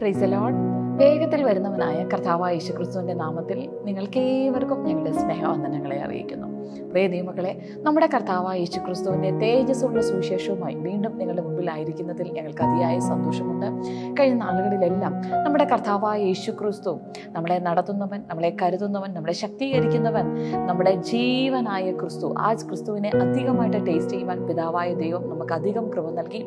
Praise the Lord. വേഗത്തിൽ വരുന്നവനായ കർത്താവായ യേശുക്രിസ്തുവിൻ്റെ നാമത്തിൽ നിങ്ങൾക്കേവർക്കും ഞങ്ങളുടെ സ്നേഹവന്ദനങ്ങളെ അറിയിക്കുന്നു. പ്രിയ ദൈവമക്കളെ, നമ്മുടെ കർത്താവായ യേശുക്രിസ്തുവിൻ്റെ തേജസ്സുള്ള സുവിശേഷവുമായി വീണ്ടും നിങ്ങളുടെ മുമ്പിലായിരിക്കുന്നതിൽ ഞങ്ങൾക്ക് അതിയായ സന്തോഷമുണ്ട്. കഴിഞ്ഞ നാളുകളിലെല്ലാം നമ്മുടെ കർത്താവായ യേശുക്രിസ്തു നമ്മളെ നടത്തുന്നവൻ, നമ്മളെ കരുതുന്നവൻ, നമ്മളെ ശക്തീകരിക്കുന്നവൻ, നമ്മുടെ ജീവനായ ക്രിസ്തു, ആ ക്രിസ്തുവിനെ അധികമായിട്ട് ടേസ്റ്റ് ചെയ്യുവാൻ പിതാവായ ദൈവം നമുക്ക് അധികം കൃപ നൽകി.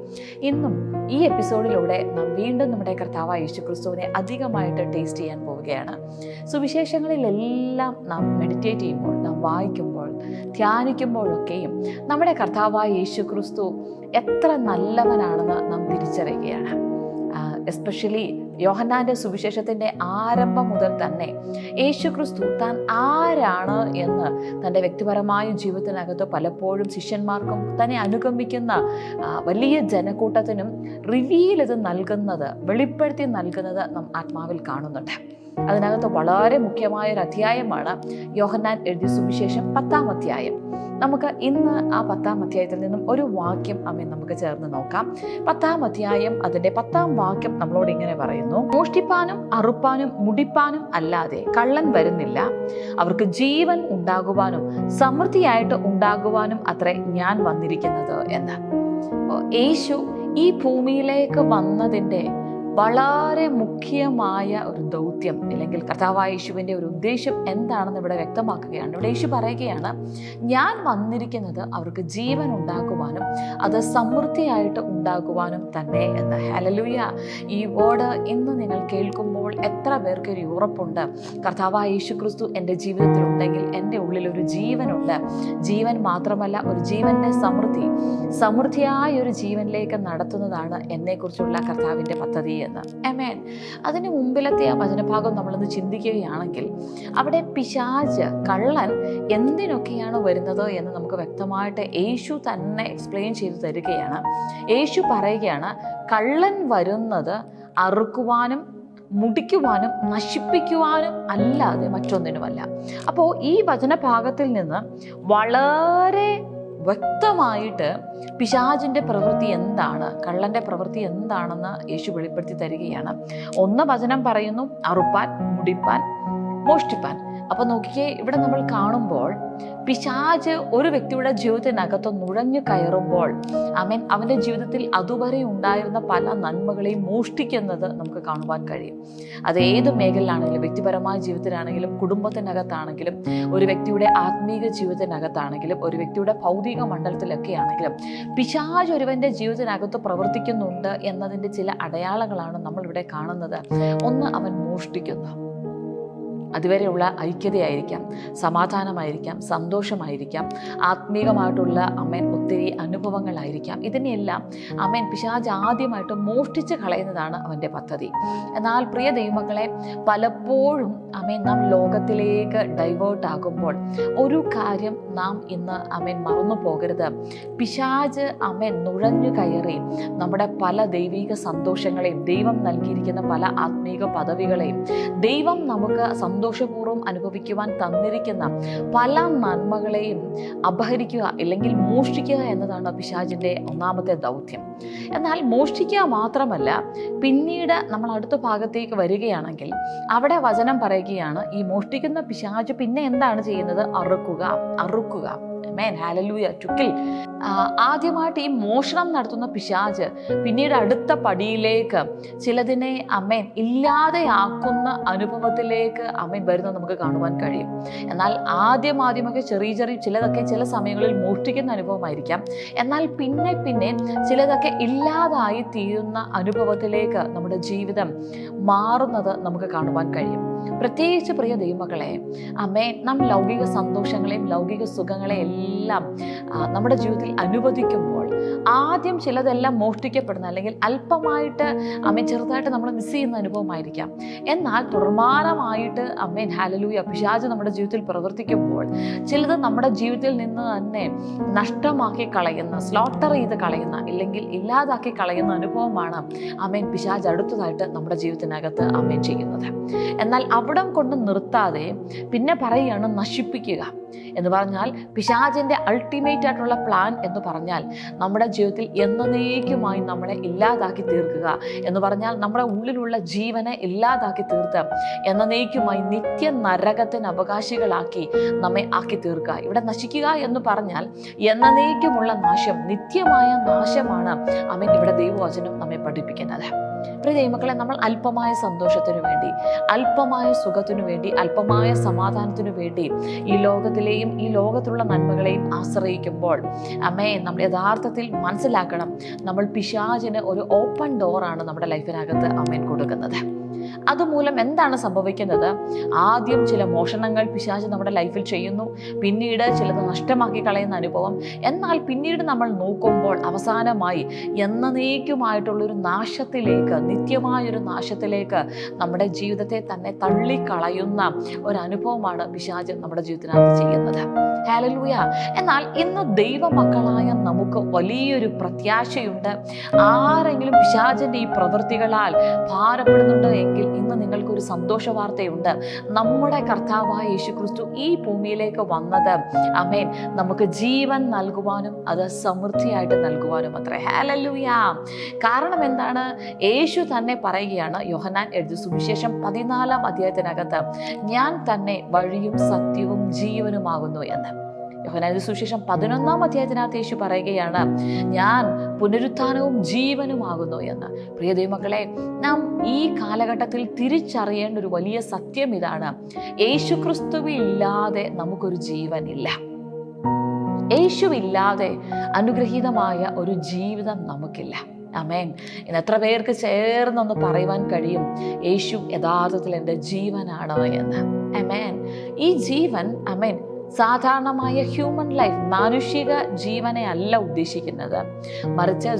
ഇന്നും ഈ എപ്പിസോഡിലൂടെ നാം വീണ്ടും നമ്മുടെ കർത്താവായ യേശുക്രിസ്തുവിനെ അധികമായിട്ട് ടേസ്റ്റ് ചെയ്യാൻ പോവുകയാണ്. സുവിശേഷങ്ങളിലെല്ലാം നാം മെഡിറ്റേറ്റ് ചെയ്യുമ്പോൾ, നാം വായിക്കുമ്പോൾ, ധ്യാനിക്കുമ്പോഴൊക്കെയും നമ്മുടെ കർത്താവായ യേശുക്രിസ്തു എത്ര നല്ലവനാണെന്ന് നാം തിരിച്ചറിയുകയാണ്. എസ്പെഷ്യലി യോഹന്നാൻ്റെ സുവിശേഷത്തിൻ്റെ ആരംഭം മുതൽ തന്നെ യേശുക്രിസ്തു താൻ ആരാണ് എന്ന് തൻ്റെ വ്യക്തിപരമായ ജീവിതത്തിനകത്ത് പലപ്പോഴും ശിഷ്യന്മാർക്കും തന്നെ അനുഗമിക്കുന്ന വലിയ ജനക്കൂട്ടത്തിനും റിവീൽ ഇത് നൽകുന്നത്, വെളിപ്പെടുത്തി നൽകുന്നത് നാം ആത്മാവിൽ കാണുന്നുണ്ട്. അതിനകത്ത് വളരെ മുഖ്യമായ ഒരു അധ്യായമാണ് യോഹന്നാൻ എഴുതിയ സുവിശേഷം 10-ാം അധ്യായം. നമുക്ക് ഇന്ന് ആ 10-ാം അധ്യായത്തിൽ നിന്നും ഒരു വാക്യം നമുക്ക് ചേർന്ന് നോക്കാം. 10-ാം അധ്യായം അതിൻ്റെ 10-ാം വാക്യം നമ്മളോട് ഇങ്ങനെ പറയുന്നു: മോഷ്ടിപ്പാനും അറുപ്പാനും മുടിപ്പാനും അല്ലാതെ കള്ളൻ വരുന്നില്ല, അവർക്ക് ജീവൻ ഉണ്ടാകുവാനും സമൃദ്ധിയായിട്ട് ഉണ്ടാകുവാനും അത്രേ ഞാൻ വന്നിരിക്കുന്നത് എന്ന്. യേശു ഈ ഭൂമിയിലേക്ക് വന്നതിൻ്റെ വളരെ മുഖ്യമായ ഒരു ദൗത്യം, അല്ലെങ്കിൽ കർത്താവായ യേശുവിൻ്റെ ഒരു ഉദ്ദേശം എന്താണെന്ന് ഇവിടെ വ്യക്തമാക്കുകയാണ്. ഇവിടെ യേശു പറയുകയാണ്, ഞാൻ വന്നിരിക്കുന്നത് അവർക്ക് ജീവൻ ഉണ്ടാക്കുവാനും അത് സമൃദ്ധിയായിട്ട് ഉണ്ടാക്കുവാനും തന്നെ എന്ന്. ഹല്ലേലൂയ! ഈ വേർഡ് ഇന്ന് നിങ്ങൾ കേൾക്കുമ്പോൾ എത്ര പേർക്ക് ഒരു ഉറപ്പുണ്ട്, കർത്താവായ യേശുക്രിസ്തു എൻ്റെ ജീവിതത്തിലുണ്ടെങ്കിൽ എൻ്റെ ഉള്ളിലൊരു ജീവനുണ്ട്. ജീവൻ മാത്രമല്ല, ഒരു ജീവൻ്റെ സമൃദ്ധിയായ ഒരു ജീവനിലേക്ക് നടത്തുന്നതാണ് എന്നെക്കുറിച്ചുള്ള കർത്താവിൻ്റെ പദ്ധതി എന്ന്. ആമേൻ. അതിന് മുമ്പിലത്തെ ആ വചനഭാഗം നമ്മളൊന്ന് ചിന്തിക്കുകയാണെങ്കിൽ, അവിടെ പിശാച്, കള്ളൻ എന്തിനൊക്കെയാണ് വരുന്നത് എന്ന് നമുക്ക് വ്യക്തമായിട്ട് യേശു തന്നെ എക്സ്പ്ലെയിൻ ചെയ്തു തരികയാണ്. യേശു പറയുകയാണ്, കള്ളൻ വരുന്നത് അറുക്കുവാനും മുടിക്കുവാനും നശിപ്പിക്കുവാനും അല്ലാതെ മറ്റൊന്നിനുമല്ല. അപ്പോൾ ഈ വചനഭാഗത്തിൽ നിന്ന് വളരെ വ്യക്തമായിട്ട് പിശാചിൻ്റെ പ്രവൃത്തി എന്താണ്, കള്ളൻ്റെ പ്രവൃത്തി എന്താണെന്ന് യേശു വെളിപ്പെടുത്തി തരികയാണ്. ഒന്ന് വചനം പറയുന്നു, അറുപ്പാൻ, മുടിപ്പാൻ, മോഷ്ടിപ്പാൻ. അപ്പോൾ നോക്കിയേ, ഇവിടെ നമ്മൾ കാണുമ്പോൾ പിശാച് ഒരു വ്യക്തിയുടെ ജീവിതത്തിനകത്ത് നുഴഞ്ഞു കയറുമ്പോൾ അവൻ്റെ ജീവിതത്തിൽ അതുവരെ ഉണ്ടായിരുന്ന പല നന്മകളെയും മോഷ്ടിക്കുന്നത് നമുക്ക് കാണുവാൻ കഴിയും. അത് ഏത് മേഖലയിലാണെങ്കിലും, വ്യക്തിപരമായ ജീവിതത്തിലാണെങ്കിലും, കുടുംബത്തിനകത്താണെങ്കിലും, ഒരു വ്യക്തിയുടെ ആത്മീക ജീവിതത്തിനകത്താണെങ്കിലും, ഒരു വ്യക്തിയുടെ ഭൗതിക മണ്ഡലത്തിലൊക്കെ ആണെങ്കിലും പിശാച് ഒരുവൻ്റെ ജീവിതത്തിനകത്ത് പ്രവർത്തിക്കുന്നുണ്ട് എന്നതിൻ്റെ ചില അടയാളങ്ങളാണ് നമ്മളിവിടെ കാണുന്നത്. ഒന്ന്, അവൻ മോഷ്ടിക്കുന്നു. അതുവരെയുള്ള ഐക്യതയായിരിക്കാം, സമാധാനമായിരിക്കാം, സന്തോഷമായിരിക്കാം, ആത്മീകമായിട്ടുള്ള ഒത്തിരി അനുഭവങ്ങളായിരിക്കാം. ഇതിനെല്ലാം പിശാച് ആദ്യമായിട്ട് മോഷ്ടിച്ച് കളയുന്നതാണ് അവൻ്റെ പദ്ധതി. എന്നാൽ പ്രിയ ദൈവമക്കളെ, പലപ്പോഴും നാം ലോകത്തിലേക്ക് ഡൈവേർട്ട് ആകുമ്പോൾ ഒരു കാര്യം നാം ഇന്ന് മറന്നു പോകരുത്. പിശാച് നുഴഞ്ഞു കയറി നമ്മുടെ പല ദൈവിക സന്തോഷങ്ങളെയും, ദൈവം നൽകിയിരിക്കുന്ന പല ആത്മീക പദവികളെയും, ദൈവം നമുക്ക് സന്തോഷപൂർവ്വം അനുഭവിക്കുവാൻ തന്നിരിക്കുന്ന പല നന്മകളെയും അപഹരിക്കുക, അല്ലെങ്കിൽ മോഷ്ടിക്കുക എന്നതാണ് പിശാചിൻ്റെ ഒന്നാമത്തെ ദൗത്യം. എന്നാൽ മോഷ്ടിക്കുക മാത്രമല്ല, പിന്നീട് നമ്മൾ അടുത്ത ഭാഗത്തേക്ക് വരികയാണെങ്കിൽ അവിടെ വചനം പറയുകയാണ്, ഈ മോഷ്ടിക്കുന്ന പിശാച് പിന്നെ എന്താണ് ചെയ്യുന്നത്? അറുക്കുക. Hallelujah, to kill. ആദ്യമായിട്ട് ഈ മോഷണം നടത്തുന്ന പിശാച് പിന്നീട് അടുത്ത പടിയിലേക്ക് ചിലതിനെ ഇല്ലാതെയാക്കുന്ന അനുഭവത്തിലേക്ക് വരുന്നത് നമുക്ക് കാണുവാൻ കഴിയും. എന്നാൽ ആദ്യമൊക്കെ ചെറിയ ചിലതൊക്കെ ചില സമയങ്ങളിൽ മോഷ്ടിക്കുന്ന അനുഭവമായിരിക്കാം. എന്നാൽ പിന്നെ ചിലതൊക്കെ ഇല്ലാതായി തീരുന്ന അനുഭവത്തിലേക്ക് നമ്മുടെ ജീവിതം മാറുന്നത് നമുക്ക് കാണുവാൻ കഴിയും. പ്രത്യേകിച്ച് പ്രിയ ദൈവമക്കളെ, നാം ലൗകിക സന്തോഷങ്ങളെയും ലൗകിക സുഖങ്ങളെയും എല്ലാം നമ്മുടെ ജീവിതത്തിൽ അനുവദിക്കുമ്പോൾ ആദ്യം ചിലതെല്ലാം മോഷ്ടിക്കപ്പെടുന്ന, അല്ലെങ്കിൽ അല്പമായിട്ട് ചെറുതായിട്ട് നമ്മൾ മിസ് ചെയ്യുന്ന അനുഭവമായിരിക്കാം. എന്നാൽ തുടർമാനമായിട്ട് ഹല്ലേലൂയ, പിശാച് നമ്മുടെ ജീവിതത്തിൽ പ്രവർത്തിക്കുമ്പോൾ ചിലത് നമ്മുടെ ജീവിതത്തിൽ നിന്ന് തന്നെ നഷ്ടമാക്കി കളയുന്ന, സ്ലോട്ടർ ചെയ്ത് കളയുന്ന, ഇല്ലെങ്കിൽ ഇല്ലാതാക്കി കളയുന്ന അനുഭവമാണ് പിശാച് അടുത്തതായിട്ട് നമ്മുടെ ജീവിതത്തിനകത്ത് ചെയ്യുന്നത്. എന്നാൽ അവിടം കൊണ്ട് നിർത്താതെ പിന്നെ പറയുകയാണ് നശിപ്പിക്കുക. എന്ന് പറഞ്ഞാൽ പിശാചിൻ്റെ അൾട്ടിമേറ്റ് ആയിട്ടുള്ള പ്ലാൻ എന്ന് പറഞ്ഞാൽ നമ്മുടെ ജീവിതത്തിൽ എന്നേക്കുമായി നമ്മളെ ഇല്ലാതാക്കി തീർക്കുക എന്ന് പറഞ്ഞാൽ നമ്മുടെ ഉള്ളിലുള്ള ജീവനെ ഇല്ലാതാക്കി തീർത്ത് എന്നേക്കുമായി നിത്യ നരകത്തിന് അവകാശികളാക്കി നമ്മെ ആക്കി തീർക്കുക. ഇവിടെ നശിക്കുക എന്ന് പറഞ്ഞാൽ എന്നേക്കുമുള്ള നാശം, നിത്യമായ നാശമാണ് ആമേൻ ഇവിടെ ദൈവവചനം നമ്മെ പഠിപ്പിക്കുന്നത്. പ്രിയ ദൈവമക്കളെ, നമ്മൾ അല്പമായ സന്തോഷത്തിനു വേണ്ടി, അല്പമായ സുഖത്തിനു വേണ്ടി, അല്പമായ സമാധാനത്തിനു വേണ്ടി ഈ ലോകത്തിലെയും ഈ ലോകത്തിലുള്ള നന്മകളെയും ആശ്രയിക്കുമ്പോൾ ആമേൻ നമ്മൾ യഥാർത്ഥത്തിൽ മനസ്സിലാക്കണം, നമ്മൾ പിശാചിന് ഒരു ഓപ്പൺ ഡോറാണ് നമ്മുടെ ലൈഫിനകത്ത് ആമേൻ കൊടുക്കുന്നത്. അതുമൂലം എന്താണ് സംഭവിക്കുന്നത്? ആദ്യം ചില മോഷണങ്ങൾ പിശാച് നമ്മുടെ ലൈഫിൽ ചെയ്യുന്നു, പിന്നീട് ചിലത് നഷ്ടമാക്കി കളയുന്ന അനുഭവം. എന്നാൽ പിന്നീട് നമ്മൾ നോക്കുമ്പോൾ അവസാനമായി എന്നേക്കുമായിട്ടുള്ളൊരു നാശത്തിലേക്ക്, നിത്യമായൊരു നാശത്തിലേക്ക് നമ്മുടെ ജീവിതത്തെ തന്നെ തള്ളിക്കളയുന്ന ഒരു അനുഭവമാണ് പിശാച് നമ്മുടെ ജീവിതത്തിനകത്ത് ചെയ്യുന്നത്. ഹല്ലേലൂയ. എന്നാൽ ഇന്ന് ദൈവമക്കളായ നമുക്ക് വലിയൊരു പ്രത്യാശയുണ്ട്. ആരെങ്കിലും പിശാചിന്റെ ഈ പ്രവൃത്തികളാൽ ഭാരപ്പെടുന്നുണ്ട് എങ്കിൽ ഇന്ന് നിങ്ങൾക്കൊരു സന്തോഷ വാർത്തയുണ്ട്. നമ്മുടെ കർത്താവായ യേശുക്രിസ്തു ഈ ഭൂമിയിലേക്ക് വന്നത് ആമേൻ നമുക്ക് ജീവൻ നൽകുവാനും അത് സമൃദ്ധിയായിട്ട് നൽകുവാനും അത്രേ. ഹല്ലേലൂയ. കാരണം എന്താണ്? യേശു തന്നെ പറയുകയാണ്, യോഹന്നാൻ എഴുതിയ സുവിശേഷം 14-ാം അധ്യായത്തിനകത്ത്, ഞാൻ തന്നെ വഴിയും സത്യവും ജീവനുമാകുന്നു എന്ന്. യോഹന്നാൻ സുവിശേഷം 11-ാം അധ്യായത്തിനകത്ത് യേശു പറയുകയാണ്, ഞാൻ പുനരുത്ഥാനവും ജീവനുമാകുന്നു എന്ന്. പ്രിയ ദൈവമക്കളെ, നാം ഈ കാലഘട്ടത്തിൽ തിരിച്ചറിയേണ്ട ഒരു വലിയ സത്യം ഇതാണ്: യേശുക്രിസ്തുവില്ലാതെ നമുക്കൊരു ജീവനില്ല. യേശുവില്ലാതെ അനുഗ്രഹീതമായ ഒരു ജീവിതം നമുക്കില്ല. ആമേൻ. ഇന്ന് എത്ര പേർക്ക് ചേർന്നൊന്ന് പറയുവാൻ കഴിയും, യേശു യഥാർത്ഥത്തിൽ എൻ്റെ ജീവനാണ് എന്ന്. ആമേൻ. ഈ ജീവൻ ആമേൻ സാധാരണമായ ഹ്യൂമൻ ലൈഫ്, മാനുഷിക ജീവനെ അല്ല ഉദ്ദേശിക്കുന്നത്, മറിച്ച്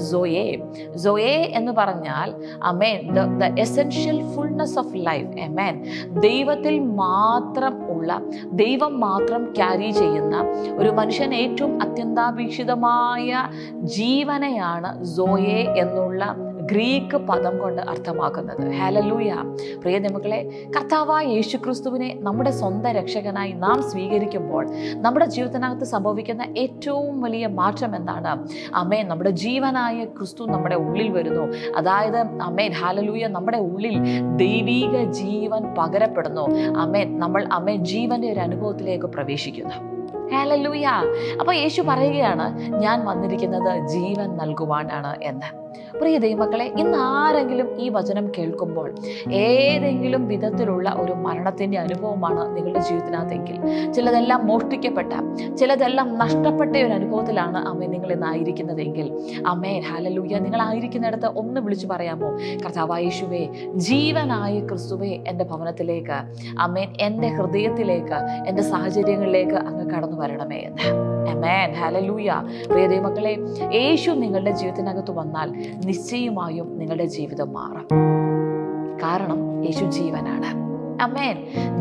സോയെ എന്ന് പറഞ്ഞാൽ amen the essential fullness of life. Amen. ദൈവത്തിൽ മാത്രം ഉള്ള, ദൈവം മാത്രം ക്യാരി ചെയ്യുന്ന ഒരു മനുഷ്യൻ ഏറ്റവും അത്യന്താപേക്ഷിതമായ ജീവനെയാണ് സോയെ എന്നുള്ള ഗ്രീക്ക് പദം കൊണ്ട് അർത്ഥമാക്കുന്നത്. ഹല്ലേലൂയ. പ്രിയ ദൈവമക്കളെ, കർത്താവായ യേശുക്രിസ്തുവിനെ നമ്മുടെ സ്വന്തം രക്ഷകനായി നാം സ്വീകരിക്കുമ്പോൾ നമ്മുടെ ജീവിതത്തിനകത്ത് സംഭവിക്കുന്ന ഏറ്റവും വലിയ മാറ്റം എന്താണ്? ആമേൻ, നമ്മുടെ ജീവനായ ക്രിസ്തു നമ്മുടെ ഉള്ളിൽ വരുന്നു. അതായത് ആമേൻ ഹല്ലേലൂയ, നമ്മുടെ ഉള്ളിൽ ദൈവിക ജീവൻ പകരപ്പെടുന്നു. ആമേൻ, നമ്മൾ ആമേൻ ജീവന്റെ ഒരു അനുഭവത്തിലേക്ക് പ്രവേശിക്കുന്നു. ഹല്ലേലൂയ. അപ്പോൾ യേശു പറയുകയാണ്, ഞാൻ വന്നിരിക്കുന്നത് ജീവൻ നൽകുവാനാണ് എന്ന്. പ്രിയ ദൈവമക്കളെ, ഇന്ന് ആരെങ്കിലും ഈ വചനം കേൾക്കുമ്പോൾ ഏതെങ്കിലും വിധത്തിലുള്ള ഒരു മരണത്തിൻ്റെ അനുഭവമാണ് നിങ്ങളുടെ ജീവിതത്തിനകത്തെങ്കിൽ, ചിലതെല്ലാം മോഷ്ടിക്കപ്പെട്ട, ചിലതെല്ലാം നഷ്ടപ്പെട്ട ഒരു അനുഭവത്തിലാണ് ആമേൻ നിങ്ങൾ ഇന്നായിരിക്കുന്നതെങ്കിൽ, ആമേൻ ഹല്ലേലൂയ, നിങ്ങളായിരിക്കുന്നിടത്ത് ഒന്ന് വിളിച്ചു പറയാമോ, കർത്താവായ യേശുവേ, ജീവനായ ക്രിസ്തുവേ, എൻ്റെ ഭവനത്തിലേക്ക്, ആമേൻ എൻ്റെ ഹൃദയത്തിലേക്ക്, എൻ്റെ സാഹചര്യങ്ങളിലേക്ക് അങ്ങ് കടന്നു വരണമേ എന്ന്. Amen hallelujah. പ്രിയ ദൈവമക്കളെ, യേശു നിങ്ങളുടെ ജീവിതത്തിനകത്ത് വന്നാൽ നിശ്ചയമായും നിങ്ങളുടെ ജീവിതം മാറും. കാരണം യേശു ജീവനാണ്. ആമേൻ.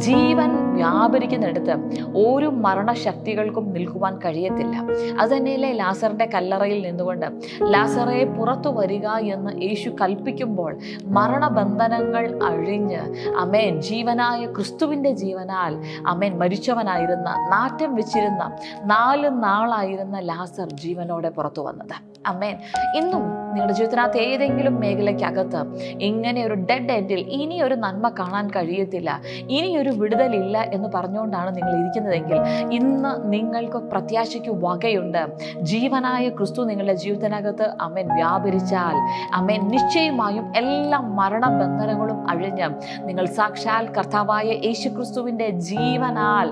ജീവൻ വ്യാപരിക്കുന്നിടത്ത് ഒരു മരണശക്തികൾക്കും നിൽക്കുവാൻ കഴിയത്തില്ല. അതുതന്നെയല്ലേ ലാസറിന്റെ കല്ലറയിൽ നിന്നുകൊണ്ട് ലാസറെ പുറത്തു വരിക എന്ന് യേശു കൽപ്പിക്കുമ്പോൾ മരണബന്ധനങ്ങൾ അഴിഞ്ഞ് ആമേൻ ജീവനായ ക്രിസ്തുവിൻ്റെ ജീവനാൽ ആമേൻ മരിച്ചവനായിരുന്ന, നാറ്റം വെച്ചിരുന്ന 4 നാളായിരുന്ന ലാസർ ജീവനോടെ പുറത്തു വന്നത്. ആമേൻ. ഇന്നും നിങ്ങളുടെ ജീവിതത്തിനകത്ത് ഏതെങ്കിലും മേഖലയ്ക്കകത്ത് ഇങ്ങനെ ഒരു ഡെഡ് എൻഡിൽ ഇനി ഒരു നന്മ കാണാൻ കഴിയത്തില്ല, ഇനിയൊരു വിടുതലില്ല എന്ന് പറഞ്ഞുകൊണ്ടാണ് നിങ്ങൾ ഇരിക്കുന്നതെങ്കിൽ, ഇന്ന് നിങ്ങൾക്ക് പ്രത്യാശയ്ക്ക് വകയുണ്ട്. ജീവനായ ക്രിസ്തു നിങ്ങളുടെ ജീവിതത്തിനകത്ത് ആമേൻ വ്യാപരിച്ചാൽ ആമേൻ നിശ്ചയമായും എല്ലാ മരണബന്ധനങ്ങളും അഴിഞ്ഞ് നിങ്ങൾ സാക്ഷാൽ കർത്താവായ യേശു ക്രിസ്തുവിൻ്റെ ജീവനാൽ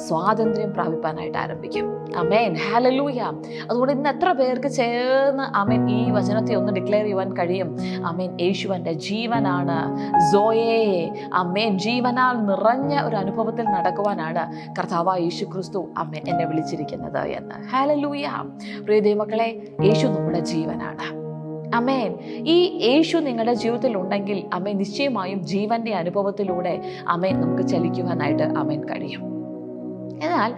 സ്വാതന്ത്ര്യം പ്രാപിപ്പാനായിട്ട് ആരംഭിക്കും. Amen hallelujah. അതുകൊണ്ട് ഇന്ന് എത്ര പേർക്ക് ചേർന്ന് ആമേൻ ഈ വചനത്തെ ഒന്ന് ഡിക്ലെയർ ചെയ്യുവാൻ കഴിയും? ആമേൻ, യേശു എൻ്റെ ജീവനാണ്, സോയേ, ആമേൻ ജീവനാൽ നിറഞ്ഞ ഒരു അനുഭവത്തിൽ നടക്കുവാനാണ് കർത്താവായ യേശു ക്രിസ്തു ആമേൻ എന്നെ വിളിച്ചിരിക്കുന്നത് എന്ന്. ഹല്ലേലൂയ. പ്രിയ ദൈവമക്കളെ, യേശു നമ്മുടെ ജീവനാണ്. ആമേൻ. ഈ യേശു നിങ്ങളുടെ ജീവിതത്തിൽ ഉണ്ടെങ്കിൽ ആമേൻ നിശ്ചയമായും ജീവന്റെ അനുഭവത്തിലൂടെ ആമേൻ നമുക്ക് ചലിക്കുവാനായിട്ട് ആമേൻ കഴിയും. എന്നാൽ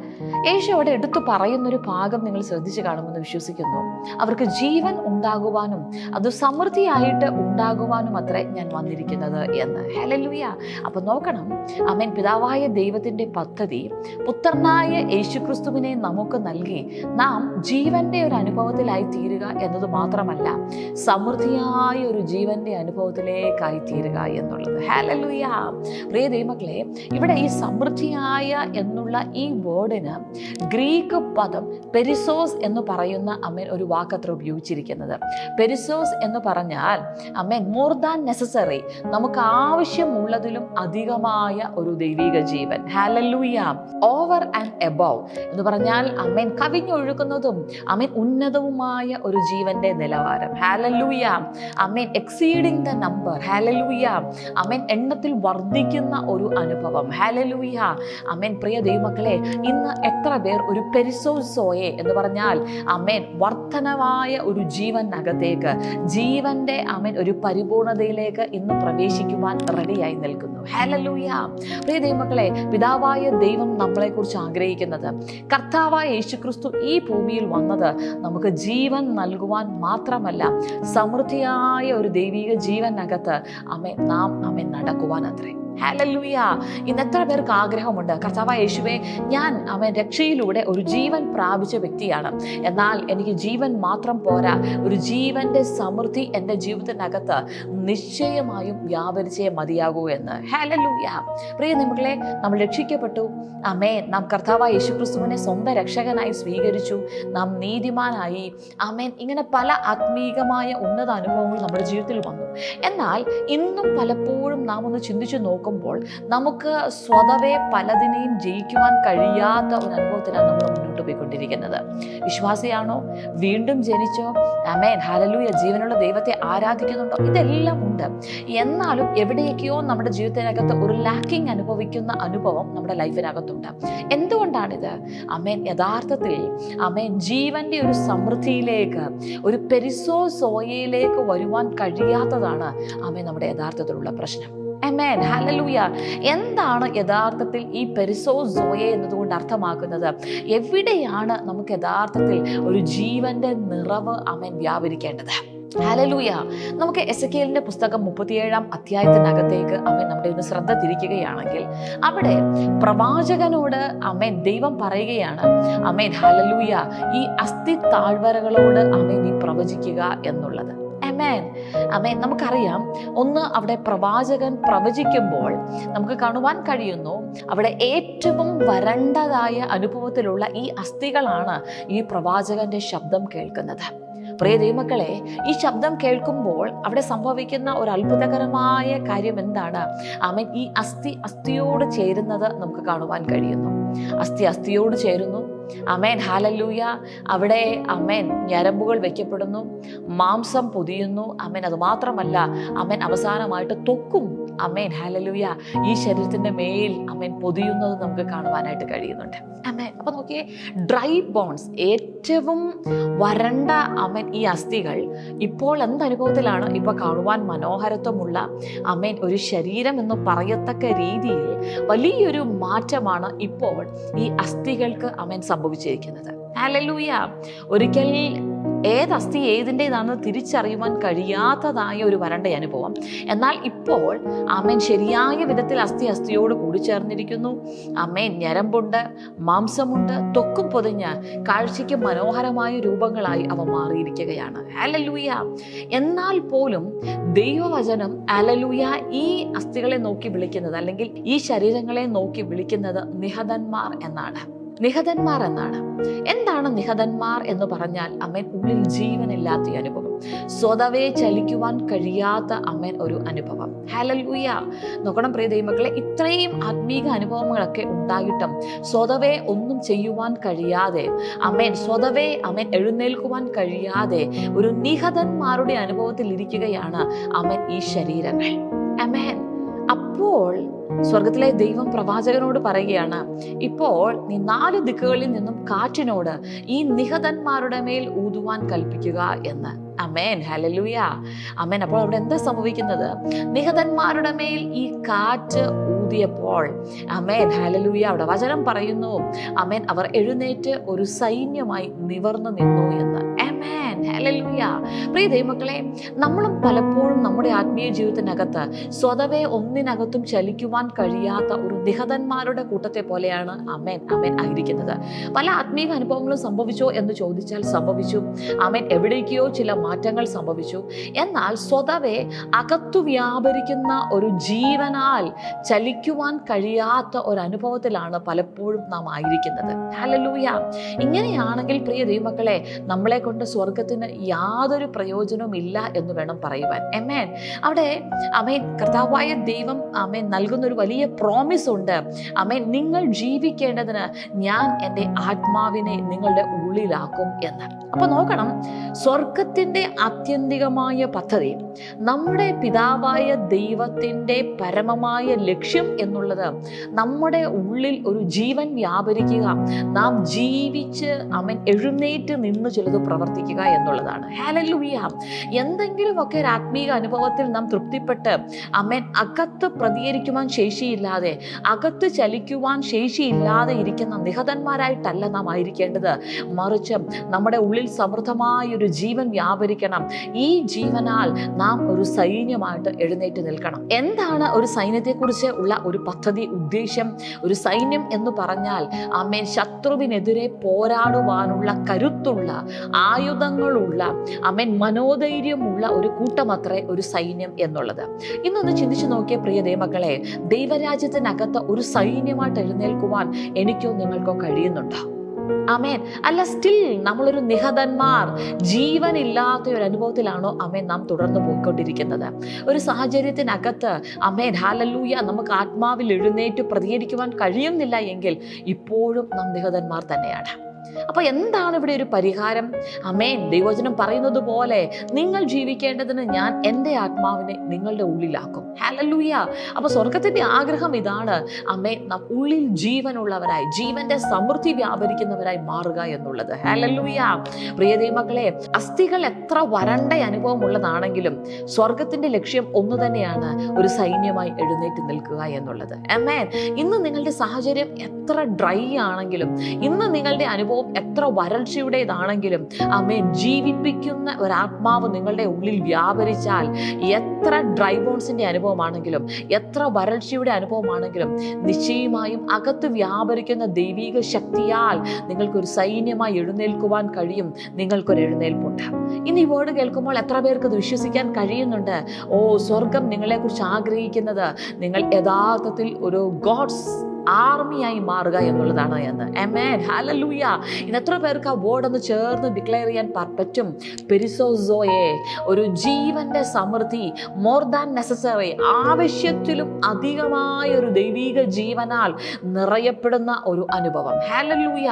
യേശു അവിടെ എടുത്തു പറയുന്നൊരു ഭാഗം നിങ്ങൾ ശ്രദ്ധിച്ചു കാണുമെന്ന് വിശ്വസിക്കുന്നു. അവർക്ക് ജീവൻ ഉണ്ടാകുവാനും അത് സമൃദ്ധിയായിട്ട് ഉണ്ടാകുവാനും അത്രേ ഞാൻ വന്നിരിക്കുന്നത് എന്ന്. ഹല്ലേലൂയ. അപ്പൊ നോക്കണം, ആമേൻ, പിതാവായ ദൈവത്തിന്റെ പദ്ധതി പുത്രനായ യേശുക്രിസ്തുവിനെ നമുക്ക് നൽകി നാം ജീവന്റെ ഒരു അനുഭവത്തിലായി തീരുക എന്നത് മാത്രമല്ല, സമൃദ്ധിയായ ഒരു ജീവന്റെ അനുഭവത്തിലേക്കായി തീരുക എന്നുള്ളത്. ഹല്ലേലൂയ. പ്രിയ ദൈവമക്കളെ, ഇവിടെ ഈ സമൃദ്ധിയായ എന്നുള്ള ഈ വേർഡിന് ഗ്രീക്ക് പദം പെരിസോസ് എന്ന് പറയുന്ന അമ്മേൻ ഒരു വാക്കത്ര ഉപയോഗിച്ചിരിക്കുന്നത്. പെരിസോസ് എന്ന് പറഞ്ഞാൽ അമ്മേൻ മോർ ദാൻ നെസസറി, നമുക്ക് ആവശ്യമുള്ളതിലും അധികമായ ഒരു ദൈവിക ജീവൻ. ഹല്ലേലൂയ. ഓവർ ആൻഡ് എബവ് എന്ന് പറഞ്ഞാൽ അമ്മേൻ കവിഞ്ഞൊഴുകുന്നതും അമ്മേൻ ഉന്നതവുമായ ഒരു ജീവന്റെ നിലവാരം. Hallelujah. Amen exceeding the number. Hallelujah. Amen എണ്ണത്തിൽ വർദ്ധിക്കുന്ന ഒരു അനുഭവം. ഹല്ലേലൂയ. അമ്മേൻ. പ്രിയ ദൈവമക്കളെ, ഇന്ന് എത്ര പേർ ഒരു പെരിസോസോയെ എന്ന് പറഞ്ഞാൽ അമ്മേൻ വർധനവായ ഒരു ജീവനകത്തേക്ക്, ജീവന്റെ അമ്മേൻ ഒരു പരിപൂർണതയിലേക്ക് ഇന്ന് പ്രവേശിക്കുവാൻ റെഡിയായി നിൽക്കുന്നു. ഹല്ലേലൂയ. പ്രിയ ദൈവമക്കളെ, പിതാവായ ദൈവം നമ്മളെ കുറിച്ച് ആഗ്രഹിക്കുന്നത്, കർത്താവായ യേശുക്രിസ്തു ഈ ഭൂമിയിൽ വന്നത് നമുക്ക് ജീവൻ നൽകുവാൻ മാത്രമല്ല, സമൃദ്ധിയായ ഒരു ദൈവിക ജീവനകത്ത് നാം നടക്കുവാൻ അത്രേ. ഹല്ലേലൂയ. ഇന്ന് എത്ര പേർക്ക് ആഗ്രഹമുണ്ട്, കർത്താവായ യേശുവേ, ഞാൻ രക്ഷയിലൂടെ ഒരു ജീവൻ പ്രാപിച്ച വ്യക്തിയാണ്, എന്നാൽ എനിക്ക് ജീവൻ മാത്രം പോരാ, ഒരു ജീവന്റെ സമൃദ്ധി എൻ്റെ ജീവിതത്തിനകത്ത് നിശ്ചയമായും വ്യാപരിച്ചേ മതിയാകൂ എന്ന്. ഹല്ലേലൂയ. പ്രിയ നിമകളെ, നമ്മൾ രക്ഷിക്കപ്പെട്ടു. നാം കർത്താവായ യേശുക്രിസ്തുവിനെ സ്വന്തം രക്ഷകനായി സ്വീകരിച്ചു. നാം നീതിമാനായി. ഇങ്ങനെ പല ആത്മീകമായ ഉന്നത അനുഭവങ്ങൾ നമ്മുടെ ജീവിതത്തിൽ വന്നു. എന്നാൽ ഇന്നും പലപ്പോഴും നാം ഒന്ന് ചിന്തിച്ചു നോക്കുമ്പോൾ നമുക്ക് സ്വതവേ പലതിനെയും ജയിക്കുവാൻ കഴിയാത്ത ഒരു അനുഭവത്തിലാണ് നമ്മൾ മുന്നോട്ട് പോയിക്കൊണ്ടിരിക്കുന്നത്. വിശ്വാസിയാണോ? വീണ്ടും ജനിച്ചോ? ആമേൻ. ഹല്ലേലൂയ. ജീവനുള്ള ദൈവത്തെ ആരാധിക്കുന്നുണ്ടോ? ഇതെല്ലാം ഉണ്ട്. എന്നാലും എവിടെയൊക്കെയോ നമ്മുടെ ജീവിതത്തിനകത്ത് ഒരു ലാക്കിംഗ് അനുഭവിക്കുന്ന അനുഭവം നമ്മുടെ ലൈഫിനകത്തുണ്ട്. എന്തുകൊണ്ടാണിത്? യഥാർത്ഥത്തിൽ ജീവന്റെ ഒരു സമൃദ്ധിയിലേക്ക്, ഒരു പെരിസോസോയയിലേക്ക് വരുവാൻ കഴിയാത്തതാണ് നമ്മുടെ യഥാർത്ഥത്തിലുള്ള പ്രശ്നം. ആമേൻ. ഹല്ലേലൂയ. എന്താണ് യഥാർത്ഥത്തിൽ ഈ പെരിസോസോയെ എന്നതുകൊണ്ട് അർത്ഥമാക്കുന്നത്? എവിടെയാണ് നമുക്ക് യഥാർത്ഥത്തിൽ ഒരു ജീവന്റെ നിറവ് വ്യാപരിക്കേണ്ടത്? ഹല്ലേലൂയ. നമുക്ക് എസെക്കിയേലിന്റെ പുസ്തകം 37-ാം അധ്യായത്തിനകത്തേക്ക് നമ്മുടെ ഒന്ന് ശ്രദ്ധ തിരിക്കുകയാണെങ്കിൽ, അവിടെ പ്രവാചകനോട് ദൈവം പറയുകയാണ്, ഹല്ലേലൂയ, ഈ അസ്ഥി താഴ്വരകളോട് നീ പ്രവചിക്കുക എന്നുള്ളത്. നമുക്കറിയാം, ഒന്ന് അവിടെ പ്രവാചകൻ പ്രവചിക്കുമ്പോൾ നമുക്ക് കാണുവാൻ കഴിയുന്നു, അവിടെ ഏറ്റവും വരണ്ടതായ അനുഭവത്തിലുള്ള ഈ അസ്ഥികളാണ് ഈ പ്രവാചകന്റെ ശബ്ദം കേൾക്കുന്നത്. പ്രിയ ദൈവമക്കളെ, ഈ ശബ്ദം കേൾക്കുമ്പോൾ അവിടെ സംഭവിക്കുന്ന ഒരു അത്ഭുതകരമായ കാര്യം എന്താണ്? ഈ അസ്ഥിയോട് ചേരുന്നത് നമുക്ക് കാണുവാൻ കഴിയുന്നു. അസ്ഥിയോട് ചേരുന്നു. ഹല്ലേലൂയ. അവിടെ ഞരമ്പുകൾ വെക്കപ്പെടുന്നു, മാംസം പൊതിയുന്നു. അതുമാത്രമല്ല, അവസാനമായിട്ട് ത്വക്കും ഹല്ലേലൂയ ഈ ശരീരത്തിന്റെ മേൽ പൊതിയുന്നത് നമുക്ക് കാണുവാനായിട്ട് കഴിയുന്നുണ്ട്. അപ്പൊ നോക്കിയേ, ഡ്രൈ ബോൺസ്, ഏറ്റവും വരണ്ട ഈ അസ്ഥികൾ ഇപ്പോൾ എന്തനുഭവത്തിലാണ്? ഇപ്പൊ കാണുവാൻ മനോഹരത്വമുള്ള ഒരു ശരീരം എന്ന് പറയത്തക്ക രീതിയിൽ വലിയൊരു മാറ്റമാണ് ഇപ്പോൾ ഈ അസ്ഥികൾക്ക് സംഭവിച്ചിരിക്കുന്നത്. ഹല്ലേലൂയ. ഒരിക്കൽ ഏത് അസ്ഥി ഏതിൻ്റെതാണെന്ന് തിരിച്ചറിയുവാൻ കഴിയാത്തതായ ഒരു വരണ്ട അനുഭവം. എന്നാൽ ഇപ്പോൾ ശരിയായ വിധത്തിൽ അസ്ഥിയോട് കൂടിച്ചേർന്നിരിക്കുന്നു. ഞരമ്പുണ്ട്, മാംസമുണ്ട്, ത്വക്കും പൊതിഞ്ഞ് കാഴ്ചയ്ക്ക് മനോഹരമായ രൂപങ്ങളായി അവ മാറിയിരിക്കുകയാണ്. ഹല്ലേലൂയ. എന്നാൽ പോലും ദൈവവചനം ഹല്ലേലൂയ ഈ അസ്ഥികളെ നോക്കി വിളിക്കുന്നത്, അല്ലെങ്കിൽ ഈ ശരീരങ്ങളെ നോക്കി വിളിക്കുന്നത് നിഹതന്മാർ എന്നാണ്. നിഹതന്മാർ എന്നാണ്. എന്താണ് നിഹതന്മാർ എന്ന് പറഞ്ഞാൽ? ഉള്ളിൽ ജീവനില്ലാത്ത അനുഭവം, സ്വതവേ ചലിക്കുവാൻ കഴിയാത്ത ഒരു അനുഭവം. ഹല്ലേലൂയ. നോക്കണം പ്രിയ ദൈവമക്കളെ, ഇത്രയും ആത്മീക അനുഭവങ്ങളൊക്കെ ഉണ്ടായിട്ടും സ്വതവേ ഒന്നും ചെയ്യുവാൻ കഴിയാതെ, സ്വതവേ എഴുന്നേൽക്കുവാൻ കഴിയാതെ ഒരു നിഹതന്മാരുടെ അനുഭവത്തിൽ ഇരിക്കുകയാണ് ഈ ശരീരങ്ങൾ. അപ്പോൾ സ്വർഗത്തിലെ ദൈവം പ്രവാചകനോട് പറയുകയാണ്, ഇപ്പോൾ നീ 4 ദിക്കുകളിൽ നിന്നും കാറ്റിനോട് ഈ നിഹതന്മാരുടെ മേൽ ഊതുവാൻ കൽപ്പിക്കുക എന്ന്. അമേൻ, ഹല്ലേലൂയ, അമേൻ. അപ്പോൾ അവിടെ എന്താ സംഭവിക്കുന്നത്? നിഹതന്മാരുടെ മേൽ ഈ കാറ്റ് ഊതിയപ്പോൾ, അമേൻ, ഹല്ലേലൂയ, അവിടെ വചനം പറയുന്നു, അമേൻ, അവർ എഴുന്നേറ്റ് ഒരു സൈന്യമായി നിവർന്നു നിന്നു എന്ന്. ആമേൻ, ഹല്ലേലൂയ. പ്രിയ ദൈവമക്കളെ, നമ്മളും പലപ്പോഴും നമ്മുടെ ആത്മീയ ജീവിതത്തിനകത്ത് സ്വതവേ ഒന്നിനകത്തും ചലിക്കുവാൻ കഴിയാത്ത ഒരു നിഹതന്മാരുടെ കൂട്ടത്തെ പോലെയാണ് അമേൻ അമേൻ ആയിരിക്കുന്നത്. പല ആത്മീയ അനുഭവങ്ങളും സംഭവിച്ചോ എന്ന് ചോദിച്ചാൽ സംഭവിച്ചു. അമേൻ, എവിടേക്കോ ചില മാറ്റങ്ങൾ സംഭവിച്ചു. എന്നാൽ സ്വതവേ അകത്തു വ്യാപരിക്കുന്ന ഒരു ജീവനാൽ ചലിക്കുവാൻ കഴിയാത്ത ഒരു അനുഭവത്തിലാണ് പലപ്പോഴും നാം ആയിരിക്കുന്നത്. ഹല്ലേലൂയ. ഇങ്ങനെയാണെങ്കിൽ പ്രിയ ദൈവമക്കളെ, നമ്മളെ കൊണ്ട് സ്വർഗത്തിന് യാതൊരു പ്രയോജനവും ഇല്ല എന്ന് വേണം പറയുവാൻ. ആമേൻ. അവിടെ അമേൻ കർത്താവായ ദൈവം അമേൻ നൽകുന്ന ഒരു വലിയ പ്രോമിസ് ഉണ്ട്. അമേൻ, നിങ്ങൾ ജീവിക്കേണ്ടതിന് ഞാൻ എൻ്റെ ആത്മാവിനെ നിങ്ങളുടെ ഉള്ളിലാക്കും എന്ന്. അപ്പൊ നോക്കണം, സ്വർഗത്തിന്റെ ആത്യന്തികമായ പദ്ധതി, നമ്മുടെ പിതാവായ ദൈവത്തിന്റെ പരമമായ ലക്ഷ്യം എന്നുള്ളത് നമ്മുടെ ഉള്ളിൽ ഒരു ജീവൻ വ്യാപരിക്കുക, നാം ജീവിച്ച് അമേൻ എഴുന്നേറ്റ് നിന്ന് ചിലത് പ്രവർത്തിക്കുക എന്നുള്ളതാണ്. ഹല്ലേലൂയ. എന്തെങ്കിലുമൊക്കെ ഒരു ആത്മീയ അനുഭവത്തിൽ നാം തൃപ്തിപ്പെട്ട് അമേൻ അകത്ത് പ്രതികരിക്കുവാൻ ശേഷിയില്ലാതെ, അകത്ത് ചലിക്കുവാൻ ശേഷിയില്ലാതെ ഇരിക്കുന്ന നിഹതന്മാരായിട്ടല്ല നാം ആയിരിക്കേണ്ടത്. മറിച്ച് നമ്മുടെ ഉള്ളിൽ സമൃദ്ധമായ ഒരു ജീവൻ വ്യാപരിക്കണം. ഈ ജീവനാൽ നാം ഒരു സൈന്യമായിട്ട് എഴുന്നേറ്റ് നിൽക്കണം. എന്താണ് ഒരു സൈന്യത്തെക്കുറിച്ച് ഉള്ള ഒരു പദ്ധതി, ഉദ്ദേശ്യം? ഒരു സൈന്യം എന്ന് പറഞ്ഞാൽ അമേൻ ശത്രുവിനെതിരെ പോരാടുവാനുള്ള കരുത്തുള്ള, ആയുധങ്ങളുള്ള, അമേൻ മനോധൈര്യമുള്ള ഒരു കൂട്ടമത്രേ ഒരു സൈന്യം എന്നുള്ളത്. ഇന്നൊന്ന് ചിന്തിച്ചു നോക്കിയ പ്രിയ ദൈവമക്കളെ, ദൈവരാജ്യത്തിനകത്ത് ഒരു സൈന്യമായിട്ട് എഴുന്നേൽക്കുവാൻ എനിക്കോ നിങ്ങൾക്കോ കഴിയുന്നുണ്ടോ? അമേൻ. അല്ല, സ്റ്റിൽ നമ്മളൊരു നിഹതന്മാർ, ജീവനില്ലാത്ത ഒരു അനുഭവത്തിലാണോ അമേൻ നാം തുടർന്ന് പോയിക്കൊണ്ടിരിക്കുന്നത്? ഒരു സാഹചര്യത്തിനകത്ത് അമേൻ ഹല്ലേലൂയ നമുക്ക് ആത്മാവിൽ എഴുന്നേറ്റ് പ്രതികരിക്കുവാൻ കഴിയുന്നില്ല എങ്കിൽ ഇപ്പോഴും നാം നിഹതന്മാർ തന്നെയാണ്. അപ്പൊ എന്താണ് ഇവിടെ ഒരു പരിഹാരം? അമേൻ, ദൈവവചനം പറയുന്നത് പോലെ നിങ്ങൾ ജീവിക്കേണ്ടതിന് ഞാൻ എൻ്റെ ആത്മാവിനെ നിങ്ങളുടെ ഉള്ളിലാക്കും. ഹല്ലേലൂയ. അപ്പൊ സ്വർഗത്തിന്റെ ആഗ്രഹം ഇതാണ്, അമേൻ, നാം ഉള്ളിൽ ജീവനുള്ളവരായി, ജീവന്റെ സമൃദ്ധി വ്യാപരിക്കുന്നവരായി മാറുക എന്നുള്ളത്. ഹല്ലേലൂയ. പ്രിയ ദൈവമക്കളെ, അസ്ഥികൾ എത്ര വരണ്ട അനുഭവം ഉള്ളതാണെങ്കിലും സ്വർഗത്തിന്റെ ലക്ഷ്യം ഒന്ന് തന്നെയാണ്, ഒരു സൈന്യമായി എഴുന്നേറ്റ് നിൽക്കുക എന്നുള്ളത്. അമേൻ. ഇന്ന് നിങ്ങളുടെ സാഹചര്യം എത്ര ഡ്രൈ ആണെങ്കിലും, ഇന്ന് നിങ്ങളുടെ അനുഭവം എത്ര വരൾച്ചയുടേതാണെങ്കിലും, അമേൻ, ജീവിപ്പിക്കുന്ന ഒരാത്മാവ് നിങ്ങളുടെ ഉള്ളിൽ വ്യാപരിച്ചാൽ, എത്ര ഡ്രൈ ബോൺസിന്റെ അനുഭവമാണെങ്കിലും, എത്ര വരൾച്ചയുടെ അനുഭവമാണെങ്കിലും, നിശ്ചയമായും അകത്ത് വ്യാപരിക്കുന്ന ദൈവിക ശക്തിയാൽ നിങ്ങൾക്കൊരു സൈന്യമായി എഴുന്നേൽക്കുവാൻ കഴിയും. നിങ്ങൾക്കൊരു എഴുന്നേൽപ്പുണ്ട്. ഇന്ന് ഈ വേർഡ് കേൾക്കുമ്പോൾ എത്ര പേർക്ക് ഇത് വിശ്വസിക്കാൻ കഴിയുന്നുണ്ട്? ഓ, സ്വർഗം നിങ്ങളെക്കുറിച്ച് ആഗ്രഹിക്കുന്നത് നിങ്ങൾ യഥാർത്ഥത്തിൽ ഒരു ഗോഡ്സ് ആർമിയായി മാറുക എന്നുള്ളതാണ് എന്ന്. ആമേൻ, ഹല്ലേലൂയ. ഇന്ന് എത്ര പേർക്ക് ആ വേർഡ് ഒന്ന് ചേർന്ന് ഡിക്ലെയർ ചെയ്യാൻ പറ്റും? പെരിസോസോയെ, ഒരു ജീവന്റെ സമൃദ്ധി, മോർ ദാൻ നെസസറി, ആവശ്യത്തിലും അധികമായ ഒരു ദൈവിക ജീവനാൽ നിറയപ്പെടുന്ന ഒരു അനുഭവം. ഹല്ലേലൂയ.